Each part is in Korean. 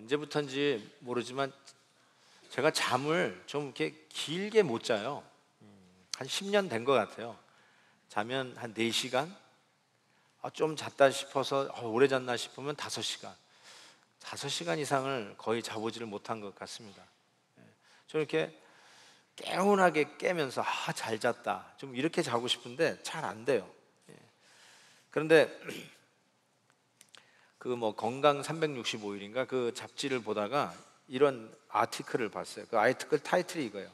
언제부턴지 모르지만 제가 잠을 좀 이렇게 길게 못 자요. 한 10년 된 것 같아요. 자면 한 4시간? 좀 잤다 싶어서 오래 잤나 싶으면 5시간. 5시간 이상을 거의 자보지를 못한 것 같습니다. 저는 이렇게 개운하게 깨면서 잘 잤다, 좀 이렇게 자고 싶은데 잘 안 돼요. 그런데 그 뭐 건강 365일인가 그 잡지를 보다가 이런 아티클을 봤어요. 그 아티클 타이틀이 이거예요.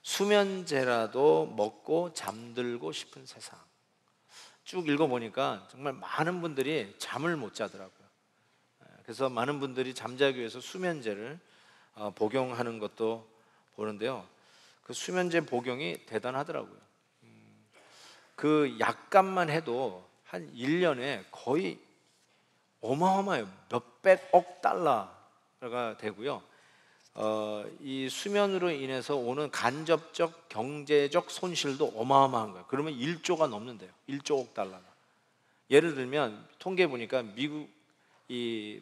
수면제라도 먹고 잠들고 싶은 세상. 쭉 읽어보니까 정말 많은 분들이 잠을 못 자더라고요. 그래서 많은 분들이 잠자기 위해서 수면제를 복용하는 것도 보는데요. 그 수면제 복용이 대단하더라고요. 그 약값만 해도 한 1년에 거의 어마어마해요. 몇백억 달러가 되고요. 이 수면으로 인해서 오는 간접적 경제적 손실도 어마어마한 거예요. 그러면 1조가 넘는데요. 1조억 달러가. 예를 들면 통계 보니까 미국 이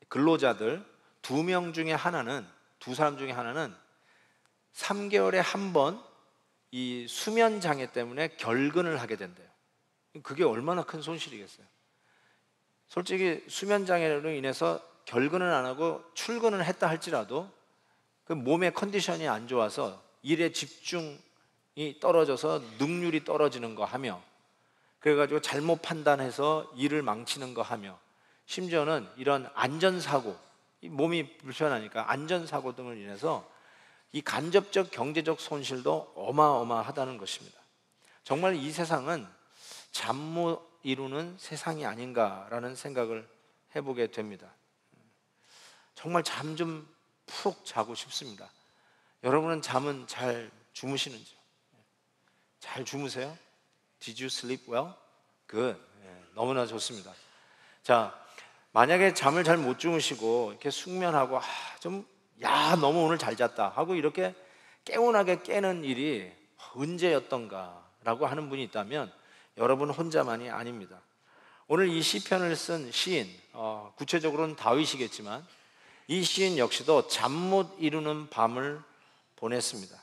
근로자들 2명 중에 하나는, 2사람 중에 하나는 3개월에 한 번 이 수면 장애 때문에 결근을 하게 된대요. 그게 얼마나 큰 손실이겠어요. 솔직히 수면 장애로 인해서 결근을 안 하고 출근을 했다 할지라도 그 몸의 컨디션이 안 좋아서 일에 집중이 떨어져서 능률이 떨어지는 거 하며, 그래가지고 잘못 판단해서 일을 망치는 거 하며, 심지어는 이런 안전사고, 몸이 불편하니까 안전사고 등을 인해서 이 간접적 경제적 손실도 어마어마하다는 것입니다. 정말 이 세상은 잠 못 이루는 세상이 아닌가라는 생각을 해보게 됩니다. 정말 잠 좀 푹 자고 싶습니다. 여러분은 잠은 잘 주무시는지요? 잘 주무세요? Did you sleep well? Good. 너무나 좋습니다. 자, 만약에 잠을 잘 못 주무시고 이렇게 숙면하고 너무 오늘 잘 잤다 하고 이렇게 개운하게 깨는 일이 언제였던가라고 하는 분이 있다면 여러분 혼자만이 아닙니다. 오늘 이 시편을 쓴 시인, 구체적으로는 다윗이겠지만 이 시인 역시도 잠 못 이루는 밤을 보냈습니다.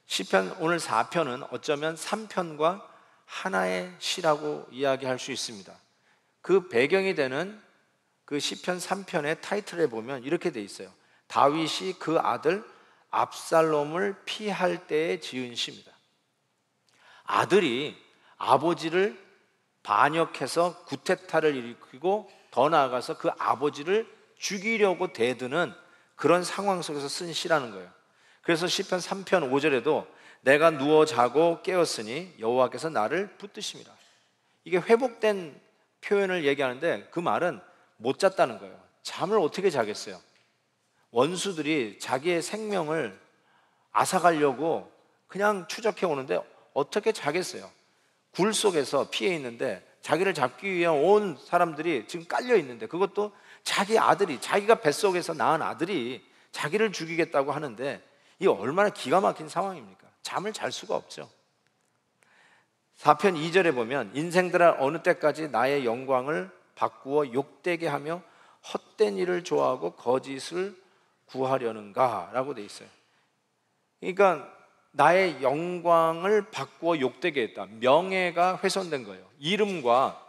시편 오늘 4편은 어쩌면 3편과 하나의 시라고 이야기할 수 있습니다. 그 배경이 되는 그 시편 3편의 타이틀에 보면 이렇게 돼 있어요. 다윗이 그 아들 압살롬을 피할 때에 지은 시입니다. 아들이 아버지를 반역해서 구테타를 일으키고 더 나아가서 그 아버지를 죽이려고 대드는 그런 상황 속에서 쓴 시라는 거예요. 그래서 시편 3편 5절에도 내가 누워 자고 깨었으니 여호와께서 나를 붙드심이라. 이게 회복된 표현을 얘기하는데 그 말은 못 잤다는 거예요. 잠을 어떻게 자겠어요? 원수들이 자기의 생명을 앗아가려고 그냥 추적해 오는데 어떻게 자겠어요? 굴 속에서 피해 있는데 자기를 잡기 위한 온 사람들이 지금 깔려 있는데, 그것도 자기 아들이, 자기가 뱃속에서 낳은 아들이 자기를 죽이겠다고 하는데 이 얼마나 기가 막힌 상황입니까? 잠을 잘 수가 없죠. 4편 2절에 보면 인생들아 어느 때까지 나의 영광을 바꾸어 욕되게 하며 헛된 일을 좋아하고 거짓을 구하려는가 라고 돼 있어요. 그러니까 나의 영광을 바꾸어 욕되게 했다. 명예가 훼손된 거예요. 이름과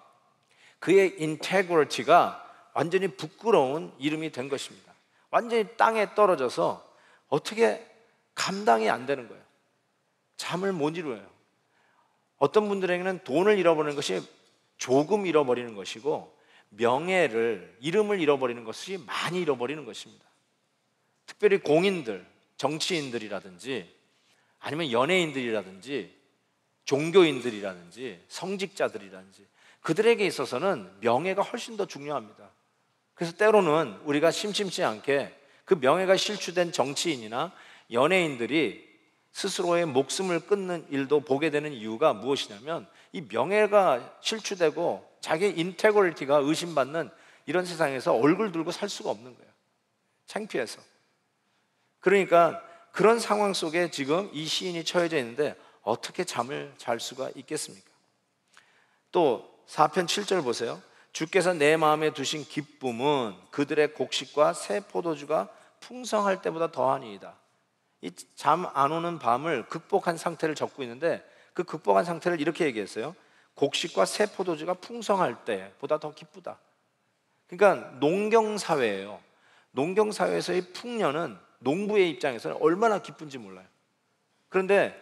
그의 인테그리티가 완전히 부끄러운 이름이 된 것입니다. 완전히 땅에 떨어져서 어떻게 감당이 안 되는 거예요. 잠을 못 이루어요. 어떤 분들에게는 돈을 잃어버리는 것이 조금 잃어버리는 것이고, 명예를, 이름을 잃어버리는 것이 많이 잃어버리는 것입니다. 특별히 공인들, 정치인들이라든지 아니면 연예인들이라든지 종교인들이라든지 성직자들이라든지 그들에게 있어서는 명예가 훨씬 더 중요합니다. 그래서 때로는 우리가 심심치 않게 그 명예가 실추된 정치인이나 연예인들이 스스로의 목숨을 끊는 일도 보게 되는 이유가 무엇이냐면 이 명예가 실추되고 자기의 인테그리티가 의심받는 이런 세상에서 얼굴 들고 살 수가 없는 거예요. 창피해서. 그러니까 그런 상황 속에 지금 이 시인이 처해져 있는데 어떻게 잠을 잘 수가 있겠습니까? 또 4편 7절 보세요. 주께서 내 마음에 두신 기쁨은 그들의 곡식과 새 포도주가 풍성할 때보다 더하니이다. 이 잠 안 오는 밤을 극복한 상태를 적고 있는데, 그 극복한 상태를 이렇게 얘기했어요. 곡식과 새 포도주가 풍성할 때보다 더 기쁘다. 그러니까 농경사회예요. 농경사회에서의 풍년은 농부의 입장에서는 얼마나 기쁜지 몰라요. 그런데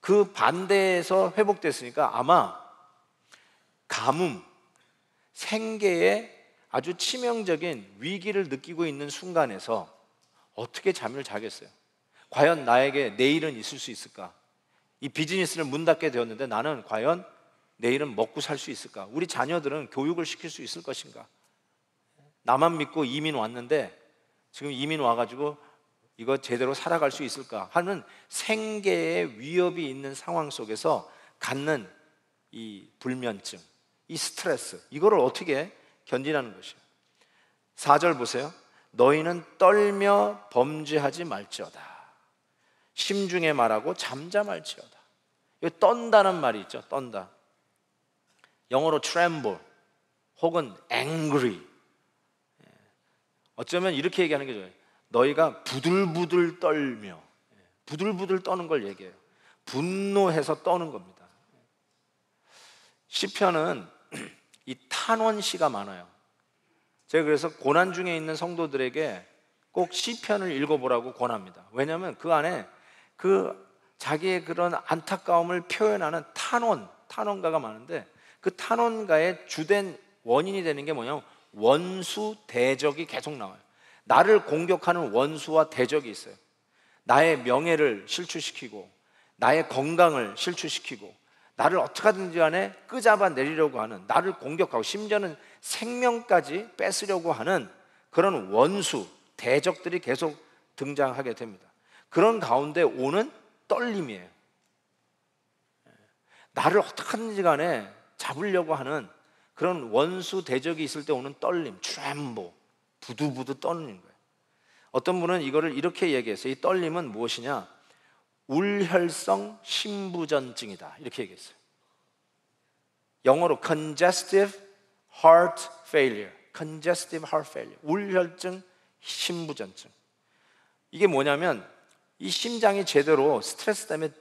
그 반대에서 회복됐으니까 아마 가뭄, 생계에 아주 치명적인 위기를 느끼고 있는 순간에서 어떻게 잠을 자겠어요? 과연 나에게 내일은 있을 수 있을까? 이 비즈니스를 문 닫게 되었는데 나는 과연 내일은 먹고 살 수 있을까? 우리 자녀들은 교육을 시킬 수 있을 것인가? 나만 믿고 이민 왔는데 지금 이민 와가지고 이거 제대로 살아갈 수 있을까 하는 생계의 위협이 있는 상황 속에서 갖는 이 불면증, 이 스트레스, 이거를 어떻게 견디라는 것이에요. 4절 보세요. 너희는 떨며 범죄하지 말지어다. 심중에 말하고 잠잠할지어다. 이 떤다는 말이 있죠. 떤다. 영어로 tremble 혹은 angry. 어쩌면 이렇게 얘기하는 게 좋아요. 너희가 부들부들 떨며, 부들부들 떠는 걸 얘기해요. 분노해서 떠는 겁니다. 시편은 이 탄원시가 많아요. 제가 그래서 고난 중에 있는 성도들에게 꼭 시편을 읽어보라고 권합니다. 왜냐하면 그 안에 그 자기의 그런 안타까움을 표현하는 탄원가가 많은데, 그 탄원가의 주된 원인이 되는 게 뭐냐면 원수 대적이 계속 나와요. 나를 공격하는 원수와 대적이 있어요. 나의 명예를 실추시키고 나의 건강을 실추시키고 나를 어떻게 하든지 간에 끄잡아 내리려고 하는, 나를 공격하고 심지어는 생명까지 뺏으려고 하는 그런 원수 대적들이 계속 등장하게 됩니다. 그런 가운데 오는 떨림이에요. 나를 어떻게 하든지 간에 잡으려고 하는 그런 원수 대적이 있을 때 오는 떨림, 트렘보, 부두부두 떠는 거예요. 어떤 분은 이거를 이렇게 얘기했어요. 이 떨림은 무엇이냐? 울혈성 심부전증이다, 이렇게 얘기했어요. 영어로 congestive heart failure, congestive heart failure, 울혈증 심부전증. 이게 뭐냐면 이 심장이 제대로 스트레스 때문에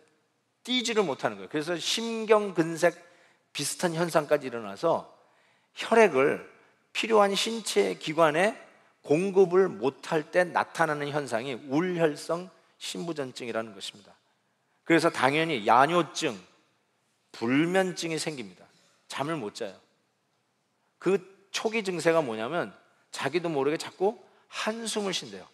뛰지를 못하는 거예요. 그래서 심경근색 비슷한 현상까지 일어나서 혈액을 필요한 신체 기관에 공급을 못할 때 나타나는 현상이 울혈성 심부전증이라는 것입니다. 그래서 당연히 야뇨증, 불면증이 생깁니다. 잠을 못 자요. 그 초기 증세가 뭐냐면 자기도 모르게 자꾸 한숨을 쉰대요.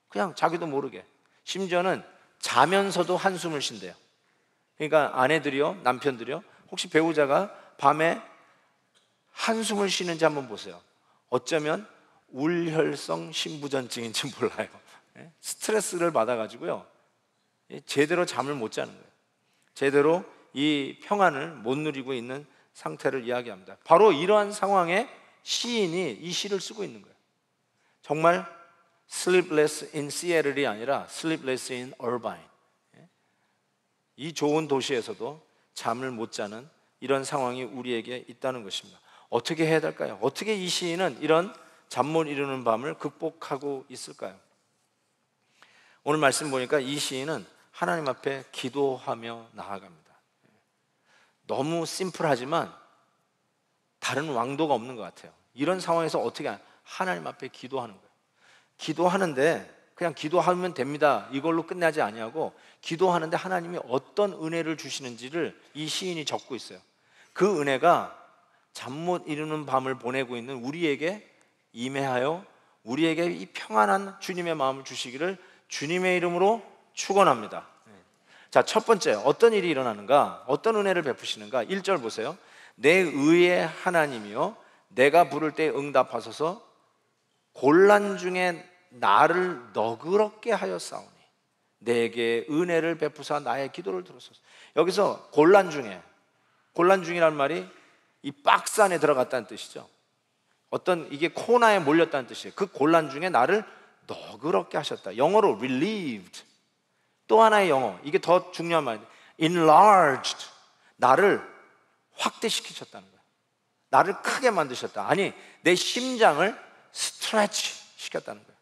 그냥 자기도 모르게. 심지어는 자면서도 한숨을 쉰대요. 그러니까 아내들이요, 남편들이요, 혹시 배우자가 밤에 한숨을 쉬는지 한번 보세요. 어쩌면 울혈성 심부전증인지 몰라요. 스트레스를 받아가지고요, 제대로 잠을 못 자는 거예요. 제대로 이 평안을 못 누리고 있는 상태를 이야기합니다. 바로 이러한 상황에 시인이 이 시를 쓰고 있는 거예요. 정말 sleepless in Seattle이 아니라 sleepless in Irvine. 이 좋은 도시에서도 잠을 못 자는 이런 상황이 우리에게 있다는 것입니다. 어떻게 해야 될까요? 어떻게 이 시인은 이런 잠 못 이루는 밤을 극복하고 있을까요? 오늘 말씀 보니까 이 시인은 하나님 앞에 기도하며 나아갑니다. 너무 심플하지만 다른 왕도가 없는 것 같아요. 이런 상황에서 어떻게 하나님 앞에 기도하는 거예요. 기도하는데 그냥 기도하면 됩니다, 이걸로 끝나지 아니하고 기도하는데 하나님이 어떤 은혜를 주시는지를 이 시인이 적고 있어요. 그 은혜가 잠 못 이루는 밤을 보내고 있는 우리에게 임해하여 우리에게 이 평안한 주님의 마음을 주시기를 주님의 이름으로 축원합니다. 자, 첫 번째, 어떤 일이 일어나는가? 어떤 은혜를 베푸시는가? 1절 보세요. 내 의의 하나님이여 내가 부를 때 응답하소서. 곤란 중에 나를 너그럽게 하였사오니 내게 은혜를 베푸사 나의 기도를 들으소서. 여기서 곤란 중이라는 말이 이 박스 안에 들어갔다는 뜻이죠. 어떤 이게 코너에 몰렸다는 뜻이에요. 그 곤란 중에 나를 너그럽게 하셨다. 영어로 relieved. 또 하나의 영어, 이게 더 중요한 말이에요. enlarged. 나를 확대시키셨다는 거예요. 나를 크게 만드셨다. 아니, 내 심장을 스트레치 시켰다는 거예요.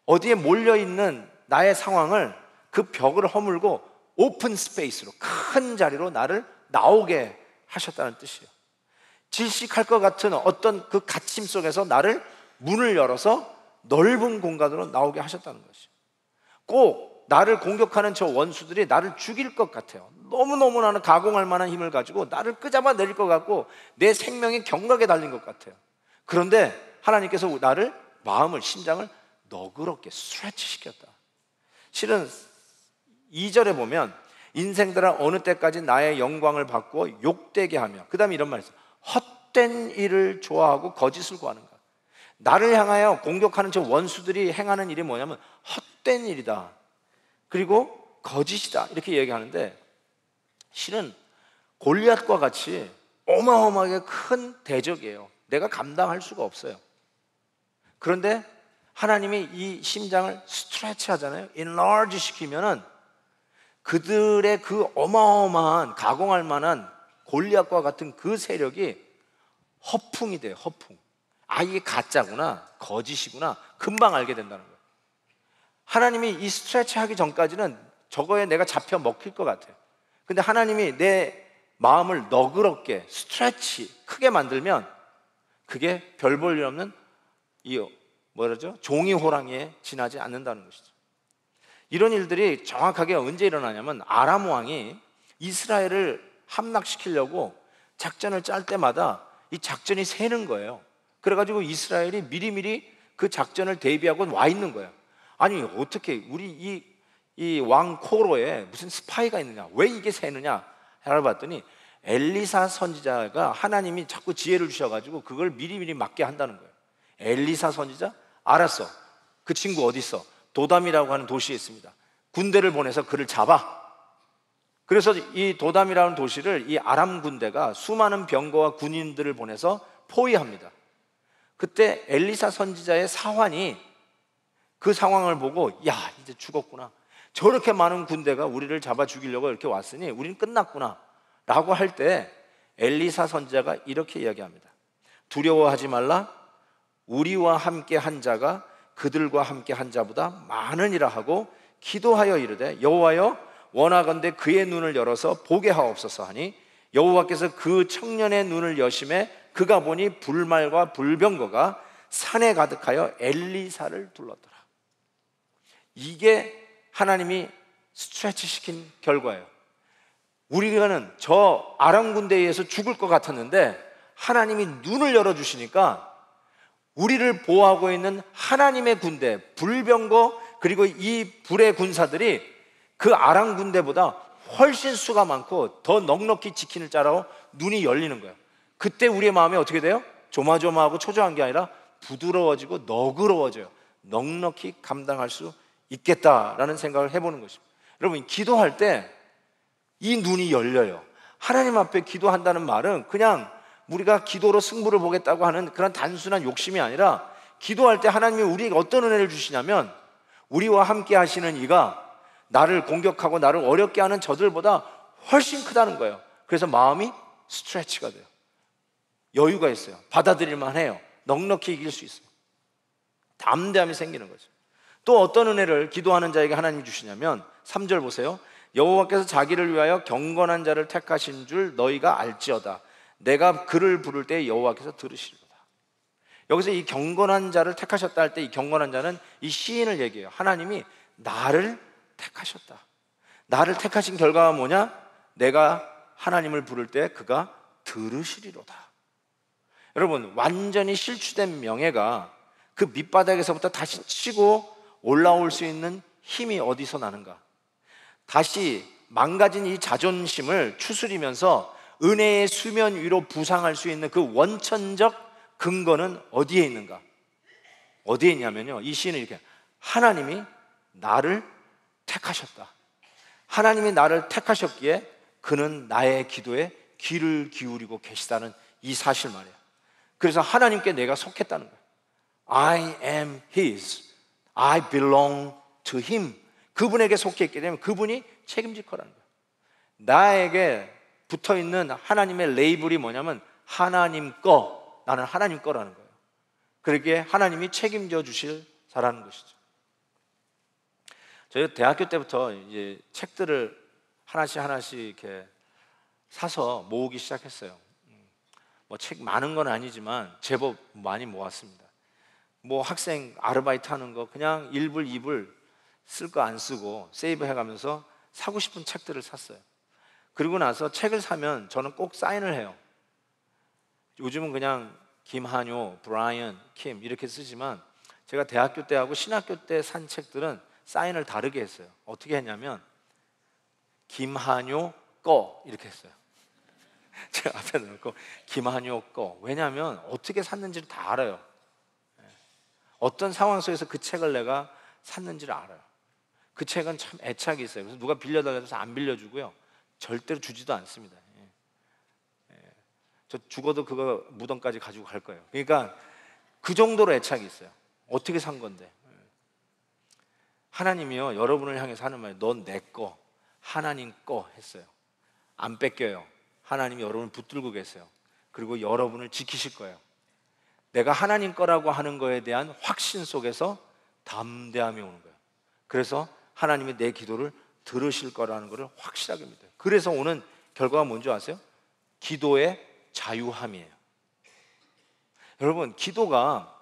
어디에 몰려있는 나의 상황을 그 벽을 허물고 오픈 스페이스로, 큰 자리로 나를 나오게 하셨다는 뜻이에요. 질식할 것 같은 어떤 그 갇힘 속에서 나를 문을 열어서 넓은 공간으로 나오게 하셨다는 것이에요. 꼭 나를 공격하는 저 원수들이 나를 죽일 것 같아요. 너무너무 나는 가공할 만한 힘을 가지고 나를 끄잡아 내릴 것 같고 내 생명이 경각에 달린 것 같아요. 그런데 하나님께서 나를, 마음을, 심장을 너그럽게 스트레치 시켰다. 실은 2절에 보면 인생들아 어느 때까지 나의 영광을 받고 욕되게 하며, 그 다음에 이런 말이 있어요. 헛된 일을 좋아하고 거짓을 구하는가. 나를 향하여 공격하는 저 원수들이 행하는 일이 뭐냐면 헛된 일이다, 그리고 거짓이다, 이렇게 얘기하는데, 실은 골리앗과 같이 어마어마하게 큰 대적이에요. 내가 감당할 수가 없어요. 그런데 하나님이 이 심장을 스트레치 하잖아요. enlarge 시키면은 그들의 그 어마어마한, 가공할 만한 골리앗과 같은 그 세력이 허풍이 돼요. 허풍. 아, 이게 가짜구나, 거짓이구나, 금방 알게 된다는 거예요. 하나님이 이 스트레치 하기 전까지는 저거에 내가 잡혀 먹힐 것 같아요. 근데 하나님이 내 마음을 너그럽게 스트레치 크게 만들면 그게 별 볼 일 없는 이 뭐라죠? 종이 호랑이에 지나지 않는다는 것이죠. 이런 일들이 정확하게 언제 일어나냐면 아람 왕이 이스라엘을 함락시키려고 작전을 짤 때마다 이 작전이 새는 거예요. 그래가지고 이스라엘이 미리미리 그 작전을 대비하고 와 있는 거예요. 아니, 어떻게 우리 이 왕 코로에 무슨 스파이가 있느냐, 왜 이게 새느냐 알아봤더니 엘리사 선지자가 하나님이 자꾸 지혜를 주셔가지고 그걸 미리미리 막게 한다는 거예요. 엘리사 선지자? 알았어, 그 친구 어디 있어? 도담이라고 하는 도시에 있습니다. 군대를 보내서 그를 잡아. 그래서 이 도담이라는 도시를 이 아람 군대가 수많은 병거와 군인들을 보내서 포위합니다. 그때 엘리사 선지자의 사환이 그 상황을 보고, 야, 이제 죽었구나, 저렇게 많은 군대가 우리를 잡아 죽이려고 이렇게 왔으니 우리는 끝났구나 라고 할 때 엘리사 선지자가 이렇게 이야기합니다. 두려워하지 말라. 우리와 함께 한 자가 그들과 함께 한 자보다 많으니라 하고 기도하여 이르되, 여호와여 원하건대 그의 눈을 열어서 보게 하옵소서 하니 여호와께서 그 청년의 눈을 여심해 그가 보니 불말과 불병거가 산에 가득하여 엘리사를 둘렀더라. 이게 하나님이 스트레치 시킨 결과예요. 우리는 저 아람 군대에 의해서 죽을 것 같았는데 하나님이 눈을 열어주시니까 우리를 보호하고 있는 하나님의 군대, 불병거, 그리고 이 불의 군사들이 그 아람 군대보다 훨씬 수가 많고 더 넉넉히 지키는 자라고 눈이 열리는 거예요. 그때 우리의 마음이 어떻게 돼요? 조마조마하고 초조한 게 아니라 부드러워지고 너그러워져요. 넉넉히 감당할 수 있겠다라는 생각을 해보는 것입니다. 여러분, 기도할 때 이 눈이 열려요. 하나님 앞에 기도한다는 말은 그냥 우리가 기도로 승부를 보겠다고 하는 그런 단순한 욕심이 아니라, 기도할 때 하나님이 우리에게 어떤 은혜를 주시냐면 우리와 함께 하시는 이가 나를 공격하고 나를 어렵게 하는 저들보다 훨씬 크다는 거예요. 그래서 마음이 스트레치가 돼요. 여유가 있어요. 받아들일만 해요. 넉넉히 이길 수 있어요. 담대함이 생기는 거죠. 또 어떤 은혜를 기도하는 자에게 하나님이 주시냐면 3절 보세요. 여호와께서 자기를 위하여 경건한 자를 택하신 줄 너희가 알지어다. 내가 그를 부를 때 여호와께서 들으시리로다. 여기서 이 경건한 자를 택하셨다 할 때 이 경건한 자는 이 시인을 얘기해요. 하나님이 나를 택하셨다. 나를 택하신 결과가 뭐냐? 내가 하나님을 부를 때 그가 들으시리로다. 여러분, 완전히 실추된 명예가 그 밑바닥에서부터 다시 치고 올라올 수 있는 힘이 어디서 나는가? 다시 망가진 이 자존심을 추스리면서 은혜의 수면 위로 부상할 수 있는 그 원천적 근거는 어디에 있는가? 어디에 있냐면요, 이 시인은 이렇게, 하나님이 나를 택하셨다. 하나님이 나를 택하셨기에 그는 나의 기도에 귀를 기울이고 계시다는 이 사실 말이에요. 그래서 하나님께 내가 속했다는 거예요. I am His. I belong to Him. 그분에게 속해 있기 때문에 그분이 책임질 거라는 거예요. 나에게 붙어 있는 하나님의 레이블이 뭐냐면 하나님 거, 나는 하나님 거라는 거예요. 그러기에 하나님이 책임져 주실 자라는 것이죠. 저희 대학교 때부터 이제 책들을 하나씩 이렇게 사서 모으기 시작했어요. 뭐 책 많은 건 아니지만 제법 많이 모았습니다. 뭐 학생 아르바이트 하는 거 그냥 1불, 2불 쓸 거 안 쓰고 세이브 해가면서 사고 싶은 책들을 샀어요. 그리고 나서 책을 사면 저는 꼭 사인을 해요. 요즘은 그냥 김한효, 브라이언, 킴 이렇게 쓰지만 제가 대학교 때하고 신학교 때 산 책들은 사인을 다르게 했어요. 어떻게 했냐면 김한효 거 이렇게 했어요. 제가 앞에 놓고 김한효 거. 왜냐하면 어떻게 샀는지를 다 알아요. 어떤 상황 속에서 그 책을 내가 샀는지를 알아요. 그 책은 참 애착이 있어요. 그래서 누가 빌려달라고 해서 안 빌려주고요, 절대로 주지도 않습니다. 저 죽어도 그거 무덤까지 가지고 갈 거예요. 그러니까 그 정도로 애착이 있어요. 어떻게 산 건데. 하나님이요, 여러분을 향해서 하는 말이에요. 넌 내 거, 하나님 거 했어요. 안 뺏겨요. 하나님이 여러분을 붙들고 계세요. 그리고 여러분을 지키실 거예요. 내가 하나님 거라고 하는 거에 대한 확신 속에서 담대함이 오는 거예요. 그래서 하나님이 내 기도를 들으실 거라는 것을 확실하게 믿어요. 그래서 오는 결과가 뭔지 아세요? 기도의 자유함이에요. 여러분, 기도가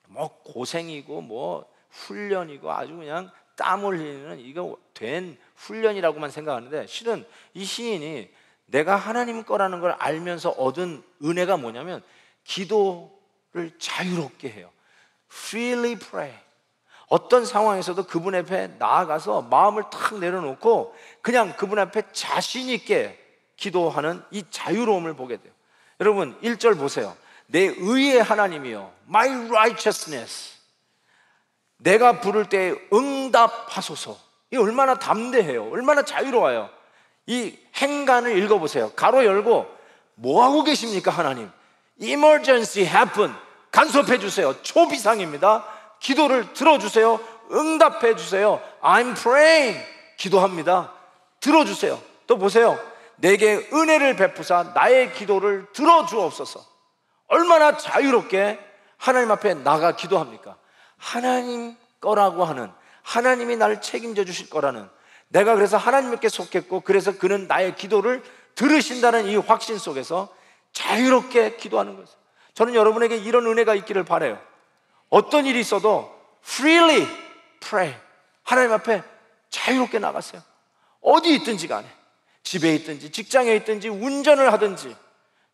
뭐 고생이고 뭐 훈련이고 아주 그냥 땀 흘리는 이거 된 훈련이라고만 생각하는데, 실은 이 시인이 내가 하나님 거라는 걸 알면서 얻은 은혜가 뭐냐면 기도를 자유롭게 해요. Freely pray. 어떤 상황에서도 그분 앞에 나아가서 마음을 탁 내려놓고 그냥 그분 앞에 자신 있게 기도하는 이 자유로움을 보게 돼요. 여러분 1절 보세요. 내 의의 하나님이여, My righteousness. 내가 부를 때 응답하소서. 이 얼마나 담대해요. 얼마나 자유로워요. 이 행간을 읽어보세요. 가로 열고 뭐하고 계십니까 하나님? Emergency happen. 간섭해 주세요. 초비상입니다. 기도를 들어주세요. 응답해 주세요. I'm praying. 기도합니다. 들어주세요. 또 보세요. 내게 은혜를 베푸사 나의 기도를 들어주옵소서. 얼마나 자유롭게 하나님 앞에 나가 기도합니까? 하나님 거라고 하는, 하나님이 나를 책임져 주실 거라는, 내가 그래서 하나님께 속했고 그래서 그는 나의 기도를 들으신다는 이 확신 속에서 자유롭게 기도하는 거죠. 저는 여러분에게 이런 은혜가 있기를 바라요. 어떤 일이 있어도 freely pray. 하나님 앞에 자유롭게 나갔어요. 어디 있든지 간에, 집에 있든지 직장에 있든지 운전을 하든지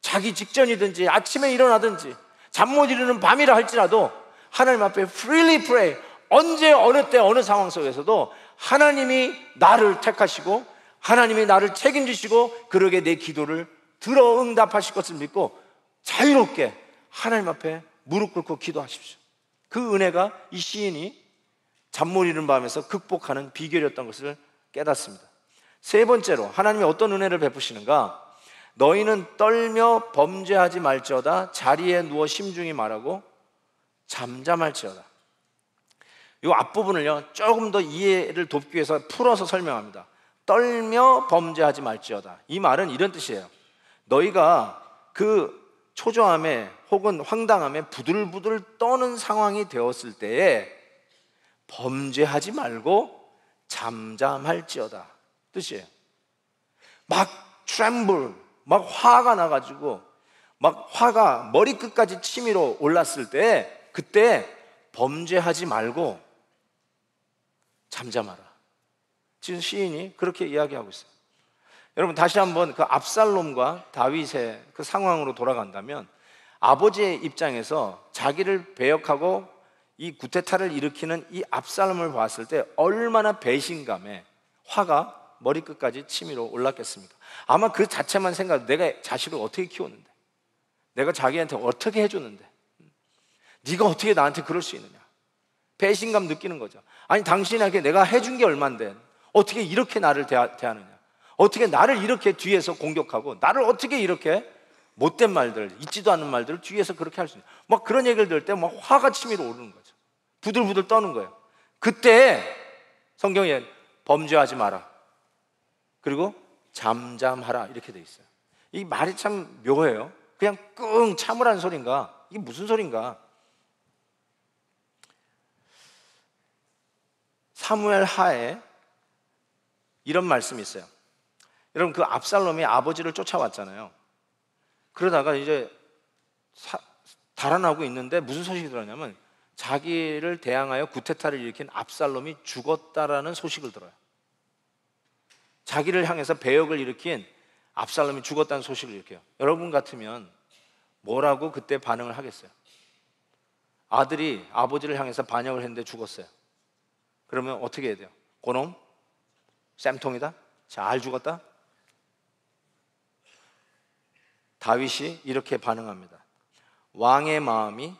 자기 직전이든지 아침에 일어나든지 잠 못 이루는 밤이라 할지라도 하나님 앞에 freely pray. 언제 어느 때 어느 상황 속에서도 하나님이 나를 택하시고 하나님이 나를 책임지시고 그러게 내 기도를 들어 응답하실 것을 믿고 자유롭게 하나님 앞에 무릎 꿇고 기도하십시오. 그 은혜가 이 시인이 잠 못 이루는 밤에서 극복하는 비결이었던 것을 깨닫습니다. 세 번째로 하나님이 어떤 은혜를 베푸시는가? 너희는 떨며 범죄하지 말지어다 자리에 누워 심중히 말하고 잠잠할지어다. 이 앞부분을요 조금 더 이해를 돕기 위해서 풀어서 설명합니다. 떨며 범죄하지 말지어다. 이 말은 이런 뜻이에요. 너희가 그 초조함에 혹은 황당함에 부들부들 떠는 상황이 되었을 때에 범죄하지 말고 잠잠할지어다 뜻이에요. 막 트렘블, 막 화가 나가지고 막 화가 머리끝까지 치밀어 올랐을 때 그때 범죄하지 말고 잠잠하라. 지금 시인이 그렇게 이야기하고 있어요. 여러분 다시 한번 그 압살롬과 다윗의 그 상황으로 돌아간다면 아버지의 입장에서 자기를 배역하고 이 구테타를 일으키는 이 압살롬을 봤을 때 얼마나 배신감에 화가 머리끝까지 치밀어 올랐겠습니까? 아마 그 자체만 생각, 내가 자식을 어떻게 키웠는데, 내가 자기한테 어떻게 해줬는데, 네가 어떻게 나한테 그럴 수 있느냐, 배신감 느끼는 거죠. 아니 당신에게 내가 해준 게 얼만데 어떻게 이렇게 나를 대하느냐, 어떻게 나를 이렇게 뒤에서 공격하고 나를 어떻게 이렇게 못된 말들, 있지도 않은 말들을 뒤에서 그렇게 할 수 있냐, 막 그런 얘기를 들을 때 막 화가 치밀어 오르는 거죠. 부들부들 떠는 거예요. 그때 성경에 범죄하지 마라, 그리고 잠잠하라 이렇게 돼 있어요. 이 말이 참 묘해요. 그냥 끙 참으라는 소린가? 이게 무슨 소린가? 사무엘 하에 이런 말씀이 있어요. 여러분, 그 압살롬이 아버지를 쫓아왔잖아요. 그러다가 이제 달아나고 있는데 무슨 소식이 들었냐면 자기를 대항하여 구테타를 일으킨 압살롬이 죽었다라는 소식을 들어요. 자기를 향해서 배역을 일으킨 압살롬이 죽었다는 소식을 일으켜요. 여러분 같으면 뭐라고 그때 반응을 하겠어요? 아들이 아버지를 향해서 반역을 했는데 죽었어요. 그러면 어떻게 해야 돼요? 고놈? 쌤통이다? 잘 죽었다? 다윗이 이렇게 반응합니다. 왕의 마음이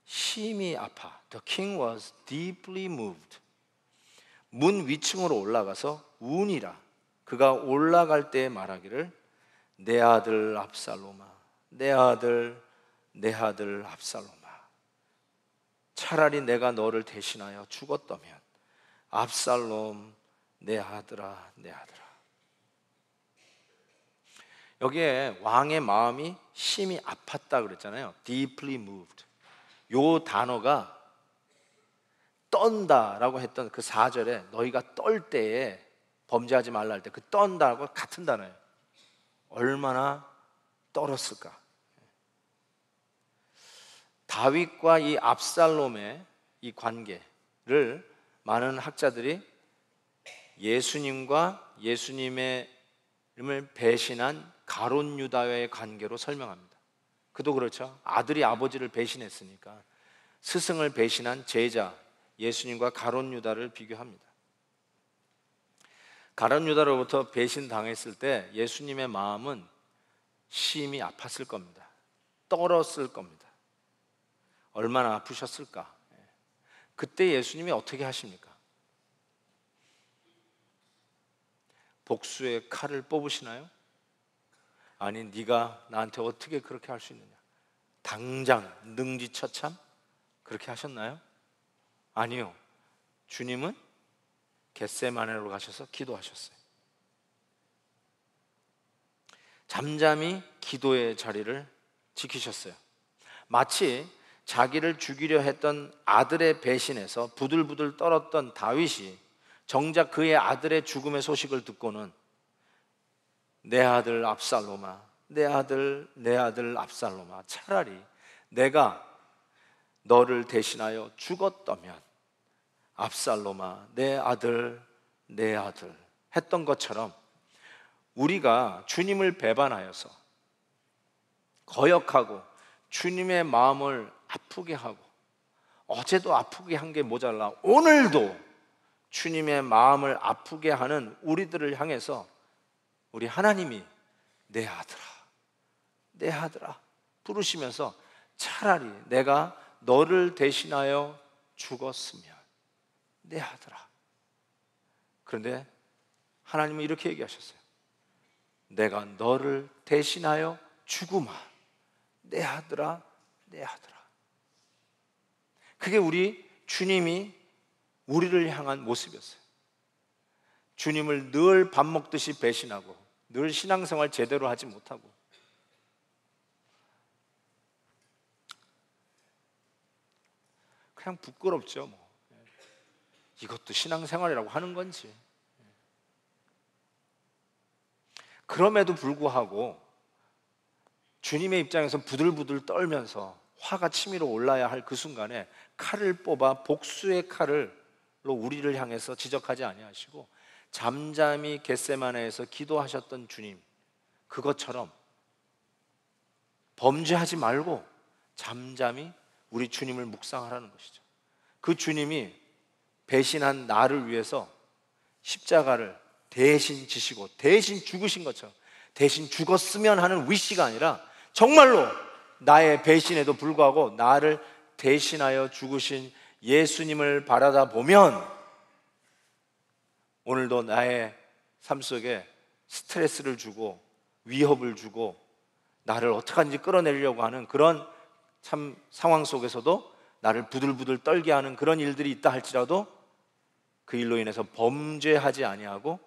심히 아파. The king was deeply moved. 문 위층으로 올라가서 운이라 그가 올라갈 때 말하기를 내 아들 압살롬아, 내 아들, 내 아들 압살롬아, 차라리 내가 너를 대신하여 죽었다면 압살롬 내 아들아, 내 아들아. 여기에 왕의 마음이 심히 아팠다 그랬잖아요. Deeply moved. 요 단어가 떤다라고 했던 그 4절에 너희가 떨 때에 범죄하지 말라 할 때 그 떤다하고 같은 단어예요. 얼마나 떨었을까. 다윗과 이 압살롬의 이 관계를 많은 학자들이 예수님과 예수님을 배신한 가룟 유다의 관계로 설명합니다. 그도 그렇죠. 아들이 아버지를 배신했으니까 스승을 배신한 제자 예수님과 가룟 유다를 비교합니다. 가룟 유다로부터 배신당했을 때 예수님의 마음은 심히 아팠을 겁니다. 떨었을 겁니다. 얼마나 아프셨을까? 그때 예수님이 어떻게 하십니까? 복수의 칼을 뽑으시나요? 아니, 네가 나한테 어떻게 그렇게 할 수 있느냐? 당장 능지처참 그렇게 하셨나요? 아니요. 주님은 겟세마네로 가셔서 기도하셨어요. 잠잠히 기도의 자리를 지키셨어요. 마치 자기를 죽이려 했던 아들의 배신에서 부들부들 떨었던 다윗이 정작 그의 아들의 죽음의 소식을 듣고는 내 아들 압살롬아, 내 아들, 내 아들 압살롬아, 차라리 내가 너를 대신하여 죽었다면 압살롬아, 내 아들, 내 아들 했던 것처럼 우리가 주님을 배반하여서 거역하고 주님의 마음을 아프게 하고 어제도 아프게 한 게 모자라 오늘도 주님의 마음을 아프게 하는 우리들을 향해서 우리 하나님이 내 아들아, 내 아들아 부르시면서 차라리 내가 너를 대신하여 죽었으면 내 아들아. 그런데 하나님은 이렇게 얘기하셨어요. 내가 너를 대신하여 죽으마 내 아들아, 내 아들아. 그게 우리 주님이 우리를 향한 모습이었어요. 주님을 늘 밥 먹듯이 배신하고 늘 신앙생활 제대로 하지 못하고 그냥 부끄럽죠. 뭐. 이것도 신앙생활이라고 하는 건지. 그럼에도 불구하고 주님의 입장에서 부들부들 떨면서 화가 치밀어 올라야 할 그 순간에 칼을 뽑아 복수의 칼로 우리를 향해서 지적하지 아니하시고 잠잠히 겟세마네에서 기도하셨던 주님, 그것처럼 범죄하지 말고 잠잠히 우리 주님을 묵상하라는 것이죠. 그 주님이 배신한 나를 위해서 십자가를 대신 지시고 대신 죽으신 것처럼 대신 죽었으면 하는 위시가 아니라 정말로 나의 배신에도 불구하고 나를 대신하여 죽으신 예수님을 바라다 보면 오늘도 나의 삶 속에 스트레스를 주고 위협을 주고 나를 어떡하든지 끌어내리려고 하는 그런 참 상황 속에서도 나를 부들부들 떨게 하는 그런 일들이 있다 할지라도 그 일로 인해서 범죄하지 아니하고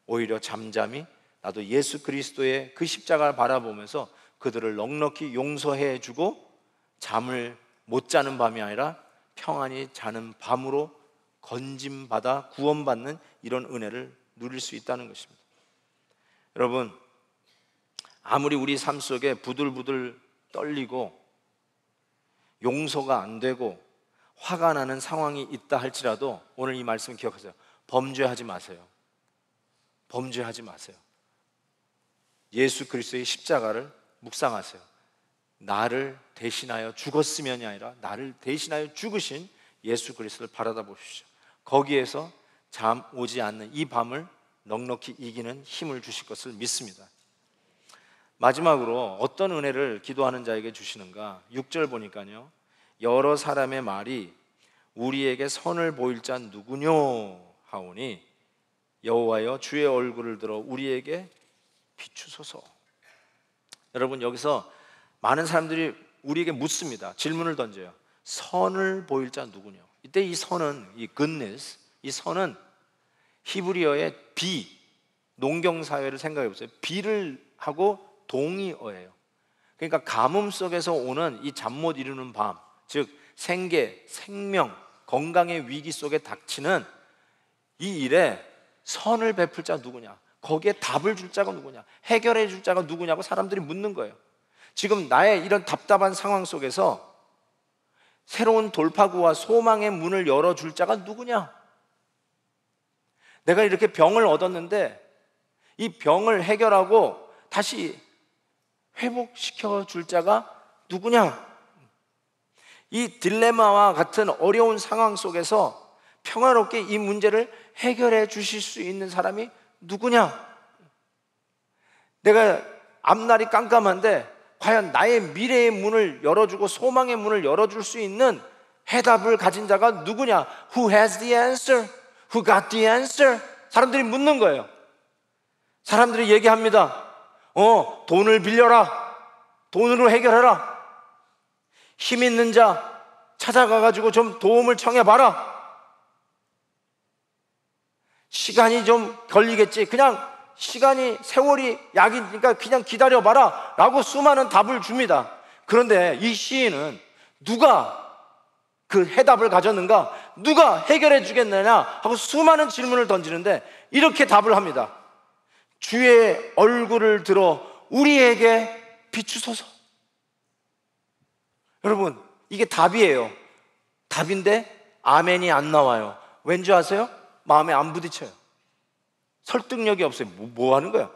오히려 잠잠히 나도 예수 그리스도의 그 십자가를 바라보면서 그들을 넉넉히 용서해 주고 잠을 못 자는 밤이 아니라 평안히 자는 밤으로 건짐받아 구원받는 이런 은혜를 누릴 수 있다는 것입니다. 여러분, 아무리 우리 삶 속에 부들부들 떨리고 용서가 안 되고 화가 나는 상황이 있다 할지라도 오늘 이 말씀 기억하세요. 범죄하지 마세요. 범죄하지 마세요. 예수 그리스도의 십자가를 묵상하세요. 나를 대신하여 죽었으면이 아니라 나를 대신하여 죽으신 예수 그리스도를 바라다 보십시오. 거기에서 잠 오지 않는 이 밤을 넉넉히 이기는 힘을 주실 것을 믿습니다. 마지막으로 어떤 은혜를 기도하는 자에게 주시는가? 6절 보니까요, 여러 사람의 말이 우리에게 선을 보일 자 누구뇨 하오니 여호와여 주의 얼굴을 들어 우리에게 비추소서. 여러분, 여기서 많은 사람들이 우리에게 묻습니다. 질문을 던져요. 선을 보일 자 누구냐? 이때 이 선은, 이 goodness, 이 선은 히브리어의 비, 농경사회를 생각해 보세요. 비를 하고 동의어예요. 그러니까 가뭄 속에서 오는 이 잠 못 이루는 밤, 즉 생계, 생명, 건강의 위기 속에 닥치는 이 일에 선을 베풀 자 누구냐? 거기에 답을 줄 자가 누구냐? 해결해 줄 자가 누구냐고 사람들이 묻는 거예요. 지금 나의 이런 답답한 상황 속에서 새로운 돌파구와 소망의 문을 열어줄 자가 누구냐? 내가 이렇게 병을 얻었는데 이 병을 해결하고 다시 회복시켜 줄 자가 누구냐? 이 딜레마와 같은 어려운 상황 속에서 평화롭게 이 문제를 해결해 주실 수 있는 사람이 누구냐? 내가 앞날이 깜깜한데 과연 나의 미래의 문을 열어주고 소망의 문을 열어줄 수 있는 해답을 가진 자가 누구냐? Who has the answer? Who got the answer? 사람들이 묻는 거예요. 사람들이 얘기합니다. 돈을 빌려라. 돈으로 해결해라. 힘 있는 자 찾아가가지고 좀 도움을 청해봐라. 시간이 좀 걸리겠지. 그냥 시간이, 세월이 약이니까 그냥 기다려봐라 라고 수많은 답을 줍니다. 그런데 이 시인은 누가 그 해답을 가졌는가? 누가 해결해 주겠느냐? 하고 수많은 질문을 던지는데 이렇게 답을 합니다. 주의 얼굴을 들어 우리에게 비추소서. 여러분, 이게 답이에요. 답인데 아멘이 안 나와요. 왠지 아세요? 마음에 안 부딪혀요. 설득력이 없어요. 뭐 하는 거야?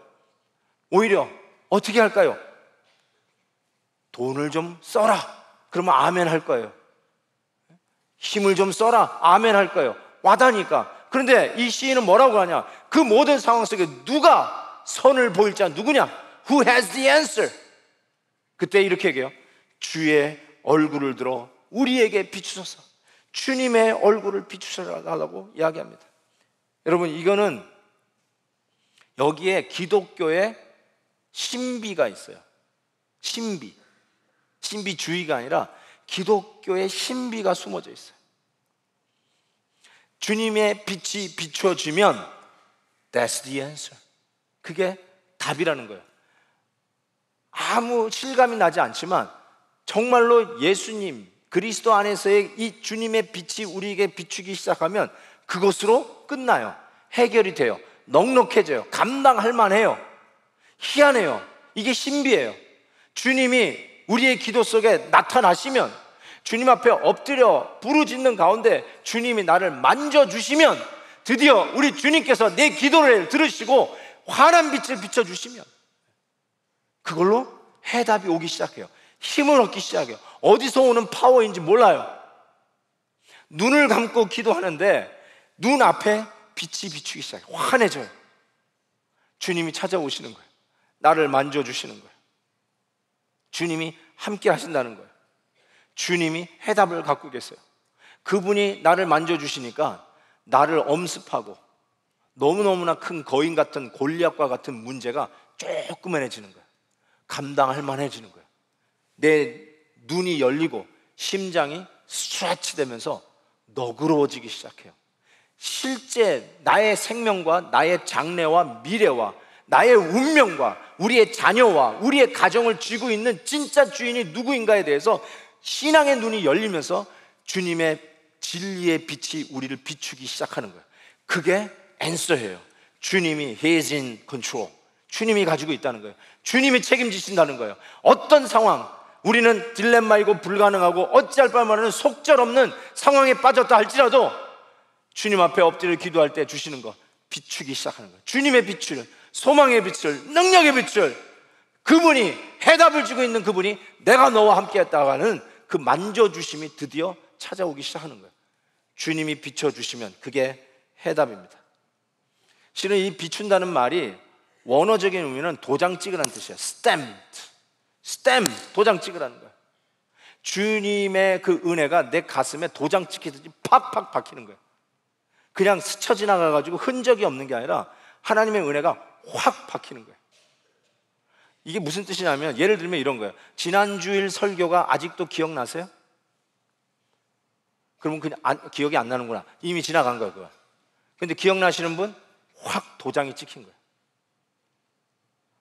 오히려 어떻게 할까요? 돈을 좀 써라. 그러면 아멘 할 거예요. 힘을 좀 써라. 아멘 할 거예요. 와닿으니까. 그런데 이 시인은 뭐라고 하냐? 그 모든 상황 속에 누가 선을 보일 자 누구냐? Who has the answer? 그때 이렇게 얘기해요. 주의 얼굴을 들어 우리에게 비추소서. 주님의 얼굴을 비추셔달라고 이야기합니다. 여러분, 이거는 여기에 기독교의 신비가 있어요. 신비주의가 아니라 기독교의 신비가 숨어져 있어요. 주님의 빛이 비춰지면 That's the answer. 그게 답이라는 거예요. 아무 실감이 나지 않지만 정말로 예수님, 그리스도 안에서의 이 주님의 빛이 우리에게 비추기 시작하면 그것으로 끝나요. 해결이 돼요. 넉넉해져요. 감당할 만해요. 희한해요. 이게 신비예요. 주님이 우리의 기도 속에 나타나시면, 주님 앞에 엎드려 부르짖는 가운데 주님이 나를 만져주시면, 드디어 우리 주님께서 내 기도를 들으시고 환한 빛을 비춰주시면 그걸로 해답이 오기 시작해요. 힘을 얻기 시작해요. 어디서 오는 파워인지 몰라요. 눈을 감고 기도하는데 눈 앞에 빛이 비추기 시작해요. 환해져요. 주님이 찾아오시는 거예요. 나를 만져주시는 거예요. 주님이 함께 하신다는 거예요. 주님이 해답을 갖고 계세요. 그분이 나를 만져주시니까 나를 엄습하고 너무너무나 큰 거인 같은 골리앗과 같은 문제가 조그만해지는 거예요. 감당할 만해지는 거예요. 내 눈이 열리고 심장이 스트레치 되면서 너그러워지기 시작해요. 실제 나의 생명과 나의 장래와 미래와 나의 운명과 우리의 자녀와 우리의 가정을 쥐고 있는 진짜 주인이 누구인가에 대해서 신앙의 눈이 열리면서 주님의 진리의 빛이 우리를 비추기 시작하는 거예요. 그게 answer예요. 주님이 He is in control. 주님이 가지고 있다는 거예요. 주님이 책임지신다는 거예요. 어떤 상황, 우리는 딜레마이고 불가능하고 어찌할 바를 모르는 속절없는 상황에 빠졌다 할지라도 주님 앞에 엎드려 기도할 때 주시는 거 비추기 시작하는 거예요. 주님의 빛을, 소망의 빛을, 능력의 빛을, 그분이 해답을 주고 있는 그분이 내가 너와 함께 했다가는 그 만져주심이 드디어 찾아오기 시작하는 거예요. 주님이 비춰주시면 그게 해답입니다. 실은 이 비춘다는 말이 원어적인 의미는 도장 찍으라는 뜻이에요. 스탬, 도장 찍으라는 거예요. 주님의 그 은혜가 내 가슴에 도장 찍히듯이 팍팍 박히는 거예요. 그냥 스쳐 지나가가지고 흔적이 없는 게 아니라 하나님의 은혜가 확 박히는 거예요. 이게 무슨 뜻이냐면, 예를 들면 이런 거예요. 지난주일 설교가 아직도 기억나세요? 그러면 그냥 기억이 안 나는구나. 이미 지나간 거예요, 그거. 근데 기억나시는 분? 확 도장이 찍힌 거예요.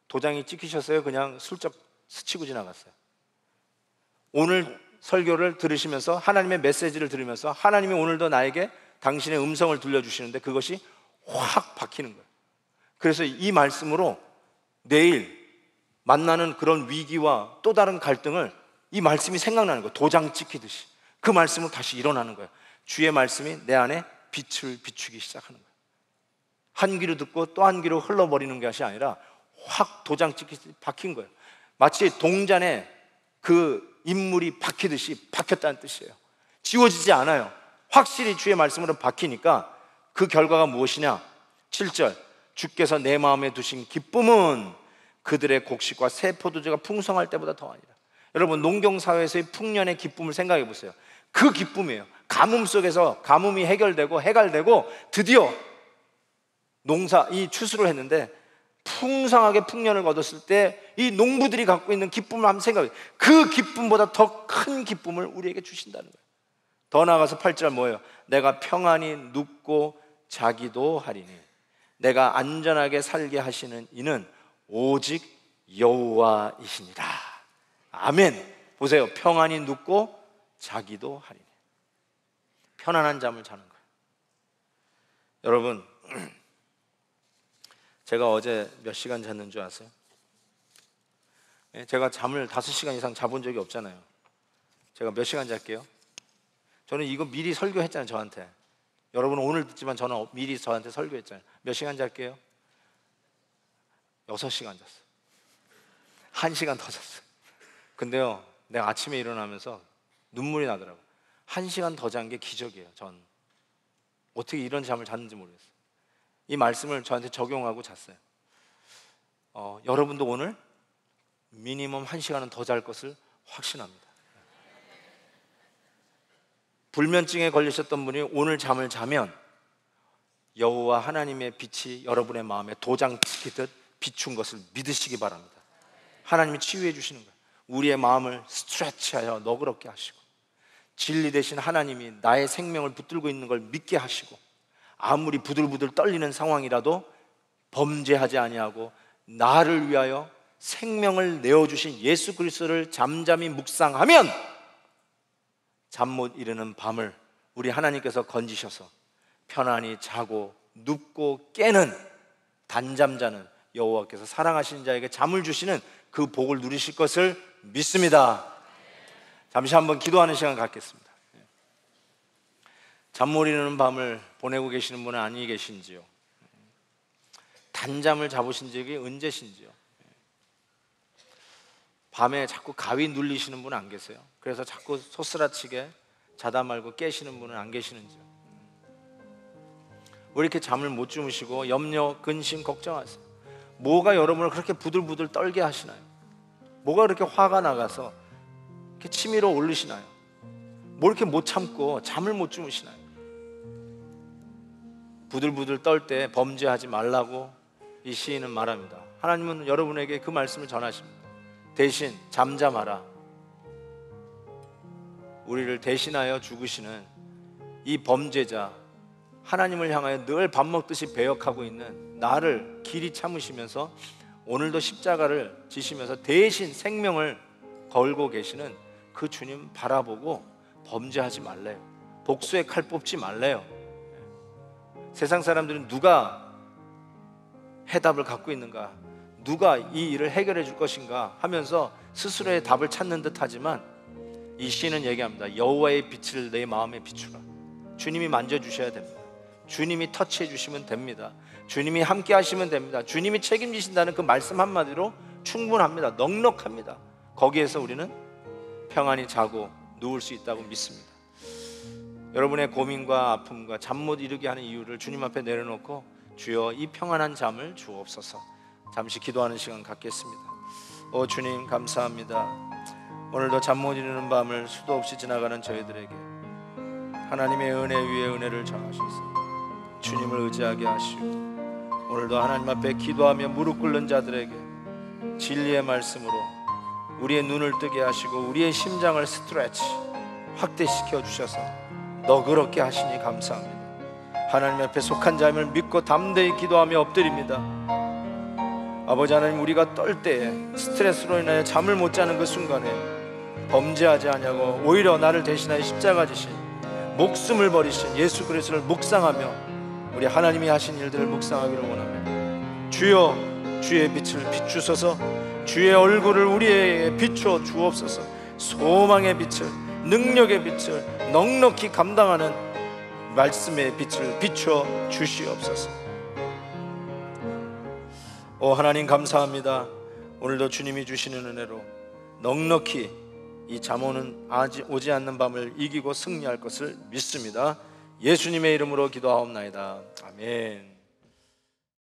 도장이 찍히셨어요? 그냥 슬쩍 스치고 지나갔어요? 오늘 설교를 들으시면서, 하나님의 메시지를 들으면서 하나님이 오늘도 나에게 당신의 음성을 들려주시는데 그것이 확 박히는 거예요. 그래서 이 말씀으로 내일 만나는 그런 위기와 또 다른 갈등을 이 말씀이 생각나는 거예요. 도장 찍히듯이 그 말씀으로 다시 일어나는 거예요. 주의 말씀이 내 안에 빛을 비추기 시작하는 거예요. 한 귀로 듣고 또 한 귀로 흘러버리는 것이 아니라 확 도장 찍히듯이 박힌 거예요. 마치 동전에 그 인물이 박히듯이 박혔다는 뜻이에요. 지워지지 않아요. 확실히 주의 말씀으로 박히니까 그 결과가 무엇이냐? 7절, 주께서 내 마음에 두신 기쁨은 그들의 곡식과 새 포도주가 풍성할 때보다 더하니라. 여러분, 농경사회에서의 풍년의 기쁨을 생각해 보세요. 그 기쁨이에요. 가뭄 속에서 가뭄이 해결되고 해갈되고 드디어 이 추수를 했는데 풍성하게 풍년을 거뒀을 때 이 농부들이 갖고 있는 기쁨을 한번 생각해 보세요. 그 기쁨보다 더 큰 기쁨을 우리에게 주신다는 거예요. 더 나아가서 8절 뭐예요? 내가 평안히 눕고 자기도 하리니 내가 안전하게 살게 하시는 이는 오직 여호와이시니라. 아멘. 보세요. 평안히 눕고 자기도 하리니. 편안한 잠을 자는 거예요. 여러분, 제가 어제 몇 시간 잤는 줄 아세요? 제가 잠을 5시간 이상 자본 적이 없잖아요. 제가 몇 시간 잘게요? 저는 이거 미리 설교했잖아요, 저한테. 여러분은 오늘 듣지만 저는 미리 저한테 설교했잖아요. 몇 시간 잘게요? 6시간 잤어요. 1시간 더 잤어요. 근데요, 내가 아침에 일어나면서 눈물이 나더라고요. 1시간 더 잔 게 기적이에요. 전 어떻게 이런 잠을 잤는지 모르겠어요. 이 말씀을 저한테 적용하고 잤어요. 여러분도 오늘 미니멈 1시간은 더 잘 것을 확신합니다. 불면증에 걸리셨던 분이 오늘 잠을 자면 여호와 하나님의 빛이 여러분의 마음에 도장 찍히듯 비춘 것을 믿으시기 바랍니다. 하나님이 치유해 주시는 거예요. 우리의 마음을 스트레치하여 너그럽게 하시고, 진리 대신 하나님이 나의 생명을 붙들고 있는 걸 믿게 하시고, 아무리 부들부들 떨리는 상황이라도 범죄하지 아니하고 나를 위하여 생명을 내어주신 예수 그리스도를 잠잠히 묵상하면 잠 못 이루는 밤을 우리 하나님께서 건지셔서 편안히 자고 눕고 깨는 단잠 자는 여호와께서 사랑하시는 자에게 잠을 주시는 그 복을 누리실 것을 믿습니다. 잠시 한번 기도하는 시간 갖겠습니다. 잠 못 이루는 밤을 보내고 계시는 분은 아니 계신지요? 단잠을 자보신 적이 언제신지요? 밤에 자꾸 가위 눌리시는 분은 안 계세요? 그래서 자꾸 소스라치게 자다 말고 깨시는 분은 안 계시는지요? 왜 이렇게 잠을 못 주무시고 염려, 근심, 걱정하세요? 뭐가 여러분을 그렇게 부들부들 떨게 하시나요? 뭐가 그렇게 화가 나가서 이렇게 치밀어 오르시나요? 뭐 이렇게 못 참고 잠을 못 주무시나요? 부들부들 떨 때 범죄하지 말라고 이 시인은 말합니다. 하나님은 여러분에게 그 말씀을 전하십니다. 대신 잠잠하라. 우리를 대신하여 죽으시는 이 범죄자, 하나님을 향하여 늘 밥 먹듯이 배역하고 있는 나를 길이 참으시면서 오늘도 십자가를 지시면서 대신 생명을 걸고 계시는 그 주님 바라보고 범죄하지 말래요. 복수의 칼 뽑지 말래요. 세상 사람들은 누가 해답을 갖고 있는가, 누가 이 일을 해결해 줄 것인가 하면서 스스로의 답을 찾는 듯 하지만 이 시는 얘기합니다. 여호와의 빛을 내 마음에 비추라. 주님이 만져주셔야 됩니다. 주님이 터치해 주시면 됩니다. 주님이 함께 하시면 됩니다. 주님이 책임지신다는 그 말씀 한마디로 충분합니다. 넉넉합니다. 거기에서 우리는 평안히 자고 누울 수 있다고 믿습니다. 여러분의 고민과 아픔과 잠 못 이루게 하는 이유를 주님 앞에 내려놓고 주여 이 평안한 잠을 주옵소서. 잠시 기도하는 시간 갖겠습니다. 오 주님 감사합니다. 오늘도 잠 못 이루는 밤을 수도 없이 지나가는 저희들에게 하나님의 은혜 위에 은혜를 더하셔서 주님을 의지하게 하시고, 오늘도 하나님 앞에 기도하며 무릎 꿇는 자들에게 진리의 말씀으로 우리의 눈을 뜨게 하시고 우리의 심장을 스트레치 확대시켜 주셔서 너그럽게 하시니 감사합니다. 하나님 앞에 속한 자임을 믿고 담대히 기도하며 엎드립니다. 아버지 하나님, 우리가 떨 때에 스트레스로 인하여 잠을 못 자는 그 순간에 범죄하지 않냐고 오히려 나를 대신하여 십자가 지신 목숨을 버리신 예수 그리스도를 묵상하며 우리 하나님이 하신 일들을 묵상하기를 원합니다. 주여 주의 빛을 비추소서. 주의 얼굴을 우리에게 비춰 주옵소서. 소망의 빛을, 능력의 빛을 넉넉히 감당하는 말씀의 빛을 비춰 주시옵소서. 오 하나님 감사합니다. 오늘도 주님이 주시는 은혜로 넉넉히 이 잠 오지 않는 밤을 이기고 승리할 것을 믿습니다. 예수님의 이름으로 기도하옵나이다. 아멘.